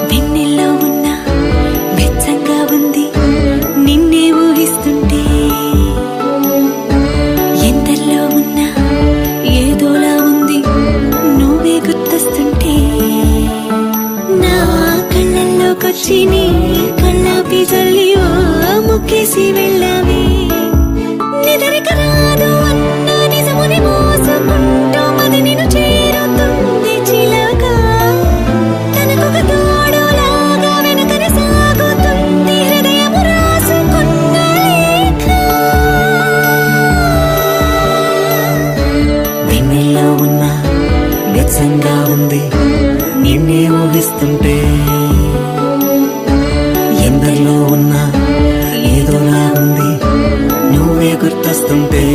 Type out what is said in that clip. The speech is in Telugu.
వెన్నెల్లో ఉన్న వెచ్చంగా ఉంది నిన్నే ఊహిస్తుంటే, ఎందల్లో ఉన్న ఏదోలా ఉంది నువ్వే గుర్తొస్తుంటే, నా కళ్ళల్లోకొచ్చి నీ కళ్ళాపి జల్లి ఓ ముక్కేసి వెళ్ళావే. నిదరిక రాదు అన్న నిజముని మోసుకుంటూ మది నిన్ను చేరుతుంది చిలక. తనకొక తోడులాగా వెనకనే సాగుతుంది హృదయము రాసుకున్న లేఖ. వెన్నెల్లో ఉన్న వెచ్చంగా ఉంది నిన్నే ఊహిస్తుంటే, ఎందరిలో ఉన్న ఏదోలా ఉంది నువ్వే గుర్తొస్తుంటే.